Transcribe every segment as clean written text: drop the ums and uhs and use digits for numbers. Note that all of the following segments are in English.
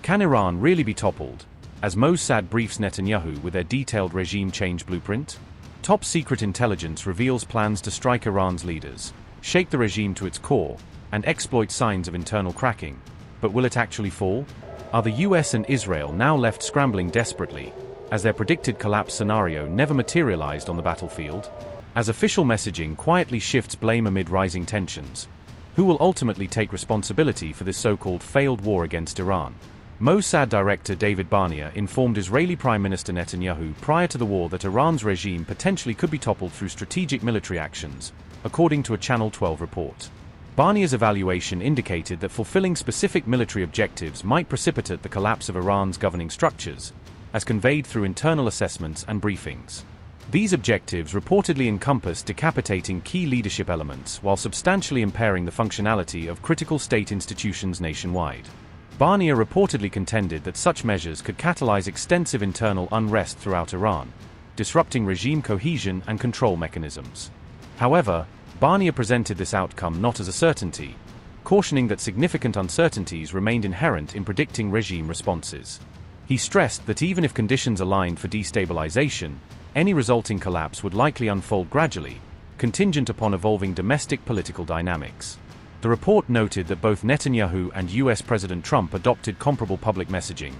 Can Iran really be toppled, as Mossad briefs Netanyahu with their detailed regime change blueprint? Top-secret intelligence reveals plans to strike Iran's leaders, shake the regime to its core, and exploit signs of internal cracking. But will it actually fall? Are the US and Israel now left scrambling desperately, as their predicted collapse scenario never materialized on the battlefield? As official messaging quietly shifts blame amid rising tensions, who will ultimately take responsibility for this so-called failed war against Iran? Mossad director David Barnea informed Israeli Prime Minister Netanyahu prior to the war that Iran's regime potentially could be toppled through strategic military actions, according to a Channel 12 report. Barnea's evaluation indicated that fulfilling specific military objectives might precipitate the collapse of Iran's governing structures, as conveyed through internal assessments and briefings. These objectives reportedly encompass decapitating key leadership elements while substantially impairing the functionality of critical state institutions nationwide. Barnea reportedly contended that such measures could catalyze extensive internal unrest throughout Iran, disrupting regime cohesion and control mechanisms. However, Barnea presented this outcome not as a certainty, cautioning that significant uncertainties remained inherent in predicting regime responses. He stressed that even if conditions aligned for destabilization, any resulting collapse would likely unfold gradually, contingent upon evolving domestic political dynamics. The report noted that both Netanyahu and US President Trump adopted comparable public messaging,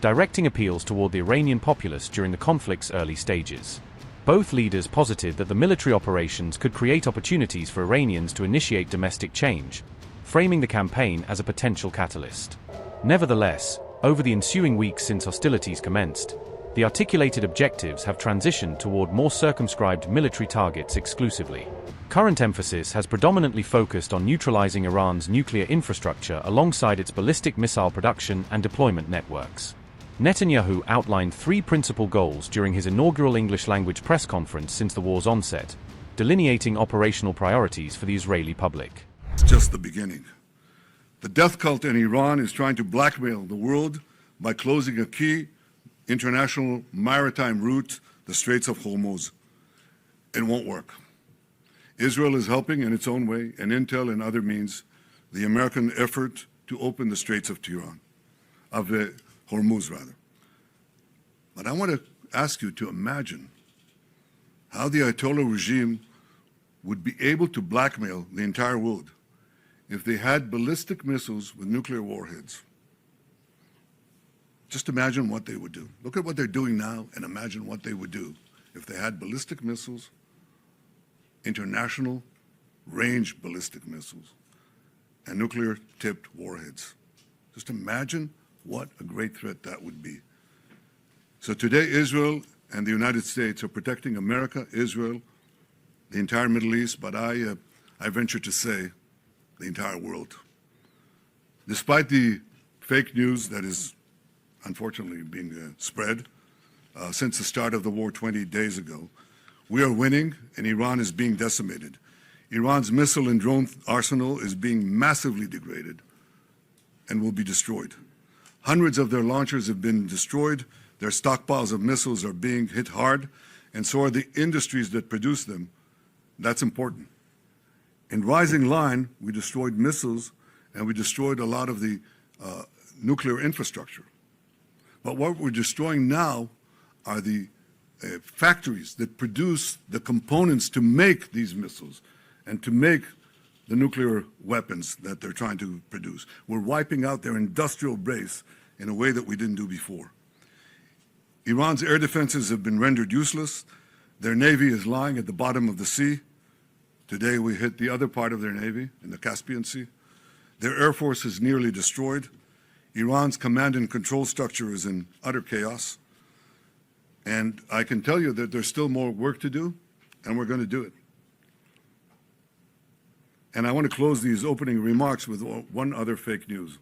directing appeals toward the Iranian populace during the conflict's early stages. Both leaders posited that the military operations could create opportunities for Iranians to initiate domestic change, framing the campaign as a potential catalyst. Nevertheless, over the ensuing weeks since hostilities commenced, the articulated objectives have transitioned toward more circumscribed military targets exclusively. Current emphasis has predominantly focused on neutralizing Iran's nuclear infrastructure alongside its ballistic missile production and deployment networks. Netanyahu outlined three principal goals during his inaugural English-language press conference since the war's onset, delineating operational priorities for the Israeli public. It's just the beginning. The death cult in Iran is trying to blackmail the world by closing a key international maritime route, the Straits of Hormuz. It won't work. Israel is helping in its own way, and intel and other means, the American effort to open the Straits of Hormuz, rather. But I want to ask you to imagine how the Ayatollah regime would be able to blackmail the entire world if they had ballistic missiles with nuclear warheads. Just imagine what they would do. Look at what they're doing now and imagine what they would do if they had ballistic missiles, international range ballistic missiles, and nuclear-tipped warheads. Just imagine what a great threat that would be. So today, Israel and the United States are protecting America, Israel, the entire Middle East, but I venture to say the entire world. Despite the fake news that is unfortunately being spread since the start of the war 20 days ago, we are winning and Iran is being decimated. Iran's missile and drone arsenal is being massively degraded and will be destroyed. Hundreds of their launchers have been destroyed, their stockpiles of missiles are being hit hard, and so are the industries that produce them. That's important. In Rising Line, we destroyed missiles and we destroyed a lot of the nuclear infrastructure. But what we're destroying now are the factories that produce the components to make these missiles and to make the nuclear weapons that they're trying to produce. We're wiping out their industrial base in a way that we didn't do before. Iran's air defenses have been rendered useless. Their navy is lying at the bottom of the sea. Today we hit the other part of their navy in the Caspian Sea. Their air force is nearly destroyed. Iran's command and control structure is in utter chaos. And I can tell you that there's still more work to do, and we're going to do it. And I want to close these opening remarks with one other fake news,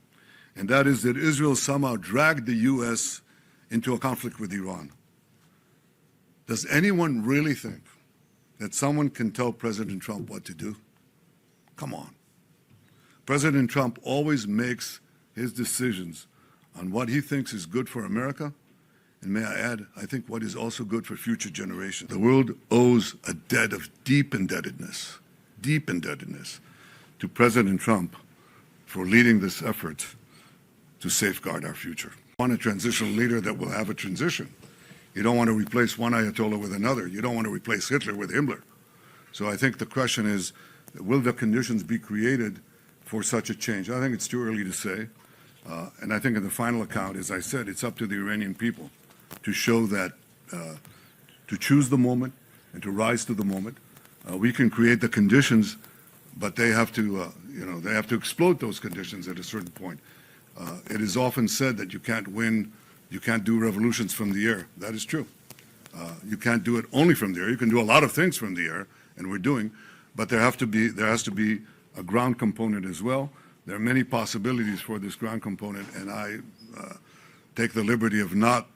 and that is that Israel somehow dragged the U.S. into a conflict with Iran. Does anyone really think that someone can tell President Trump what to do? Come on. President Trump always makes his decisions on what he thinks is good for America, and may I add, I think what is also good for future generations. The world owes a debt of deep indebtedness to President Trump for leading this effort to safeguard our future. You want a transitional leader that will have a transition. You don't want to replace one Ayatollah with another. You don't want to replace Hitler with Himmler. So I think the question is, will the conditions be created for such a change? I think it's too early to say. And I think in the final account, as I said, it's up to the Iranian people to show that, to choose the moment and to rise to the moment. We can create the conditions, but they have to, they have to exploit those conditions at a certain point. It is often said that you can't do revolutions from the air. That is true. You can't do it only from the air. You can do a lot of things from the air, and we're doing, but there has to be a ground component as well. There are many possibilities for this ground component, and I take the liberty of not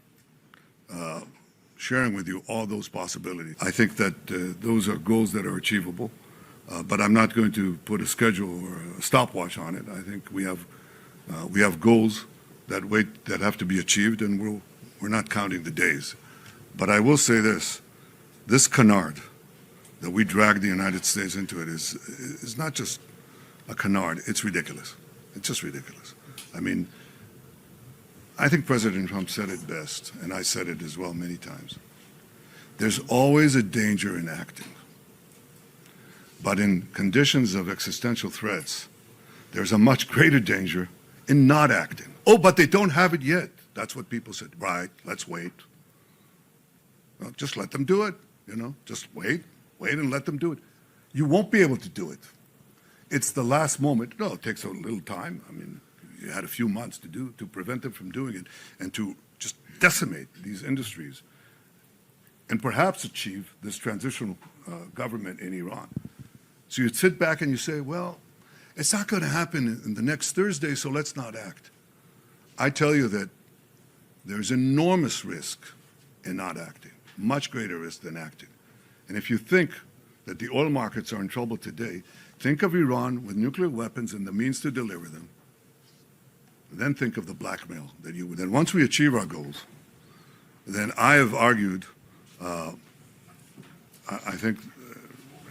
sharing with you all those possibilities. I think that those are goals that are achievable, but I'm not going to put a schedule or a stopwatch on it. I think we have goals that have to be achieved, and we're not counting the days. But I will say this canard that we drag the United States into it is not just a canard, it's ridiculous. It's just ridiculous. I mean, I think President Trump said it best, and I said it as well many times. There's always a danger in acting. But in conditions of existential threats, there's a much greater danger in not acting. Oh, but they don't have it yet. That's what people said. Right, let's wait. Well, just let them do it, just wait and let them do it. You won't be able to do it. It's the last moment. No, it takes a little time. I mean, you had a few months to prevent them from doing it and to just decimate these industries and perhaps achieve this transitional government in Iran. So you'd sit back and you say, well, it's not going to happen in the next Thursday, so let's not act. I tell you that there's enormous risk in not acting, much greater risk than acting. And if you think that the oil markets are in trouble today, think of Iran with nuclear weapons and the means to deliver them. Then think of the blackmail that then once we achieve our goals, then I have argued, I think,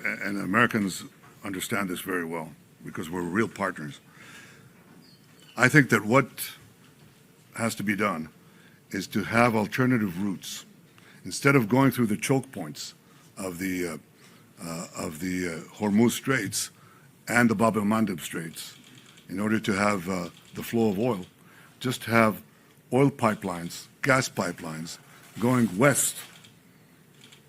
and Americans understand this very well because we're real partners. I think that what has to be done is to have alternative routes. Instead of going through the choke points of the Hormuz Straits and the Bab el-Mandeb Straits, in order to have the flow of oil, just have oil pipelines, gas pipelines, going west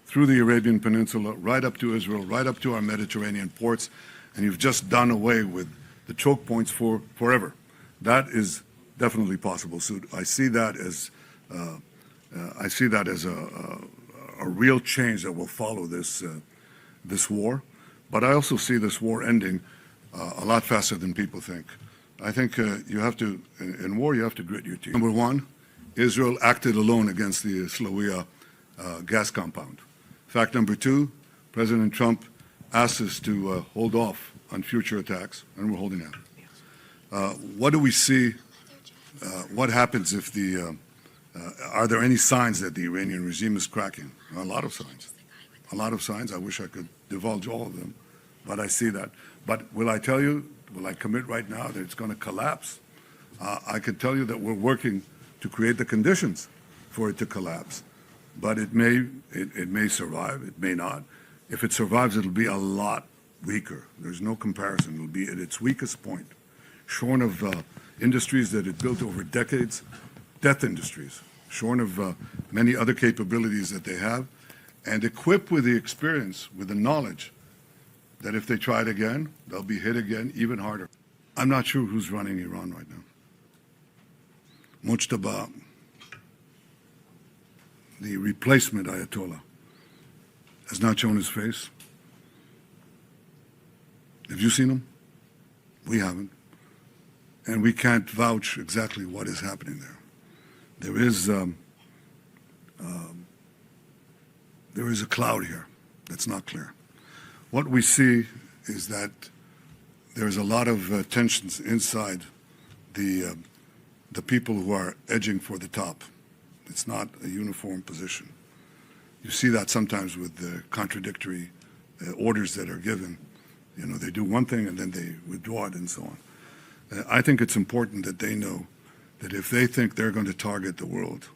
through the Arabian Peninsula, right up to Israel, right up to our Mediterranean ports, and you've just done away with the choke points for forever. That is definitely possible. So I see that as a real change that will follow this war. But I also see this war ending a lot faster than people think. I think you have to, in war, you have to grit your teeth. Number one, Israel acted alone against the Slawiya gas compound. Fact number two, President Trump asked us to hold off on future attacks, and we're holding out. What do we see? What happens if are there any signs that the Iranian regime is cracking? A lot of signs. A lot of signs. I wish I could divulge all of them, but I see that. But will I tell you, will I commit right now that it's going to collapse? I can tell you that we're working to create the conditions for it to collapse. But it may survive, it may not. If it survives, it'll be a lot weaker. There's no comparison. It'll be at its weakest point, shorn of industries that it built over decades, death industries, shorn of many other capabilities that they have, and equipped with the experience, with the knowledge that if they try it again, they'll be hit again even harder. I'm not sure who's running Iran right now. Mujtaba, the replacement Ayatollah, has not shown his face. Have you seen him? We haven't. And we can't vouch exactly what is happening there. There is a cloud here that's not clear. What we see is that there's a lot of tensions inside the people who are edging for the top. It's not a uniform position. You see that sometimes with the contradictory orders that are given. You know, they do one thing and then they withdraw it and so on. I think it's important that they know that if they think they're going to target the world,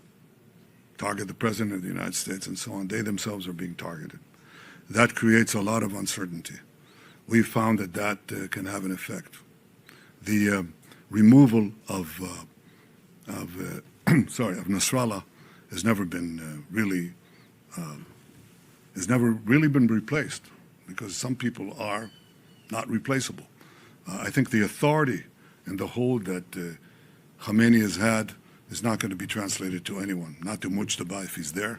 target the President of the United States and so on, they themselves are being targeted. That creates a lot of uncertainty. We've found that that can have an effect. The removal of Nasrallah has never been really been replaced, because some people are not replaceable. I think the authority and the hold that Khamenei has had is not going to be translated to anyone, not to Mujtaba if he's there,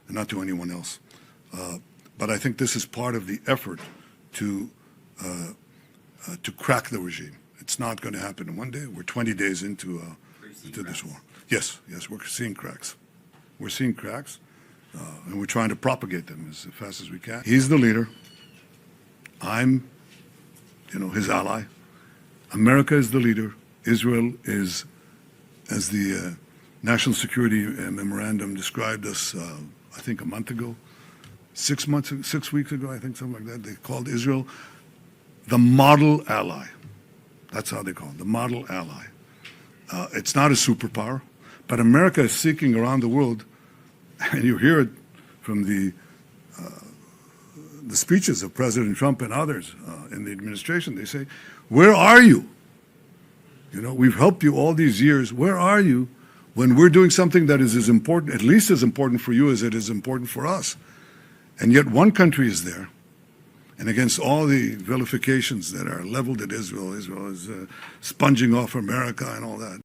and not to anyone else. But I think this is part of the effort to crack the regime. It's not going to happen in one day. We're 20 days into this war. Yes, we're seeing cracks. We're seeing cracks, and we're trying to propagate them as fast as we can. He's the leader. I'm, his ally. America is the leader. Israel is, as the National Security Memorandum described us, I think a month ago, 6 weeks ago, I think, something like that. They called Israel the model ally. That's how they call it, the model ally. It's not a superpower, but America is seeking around the world, and you hear it from the speeches of President Trump and others in the administration. They say, where are you? We've helped you all these years. Where are you when we're doing something that is as important, at least as important for you as it is important for us? And yet one country is there, and against all the vilifications that are leveled at Israel, Israel is sponging off America and all that.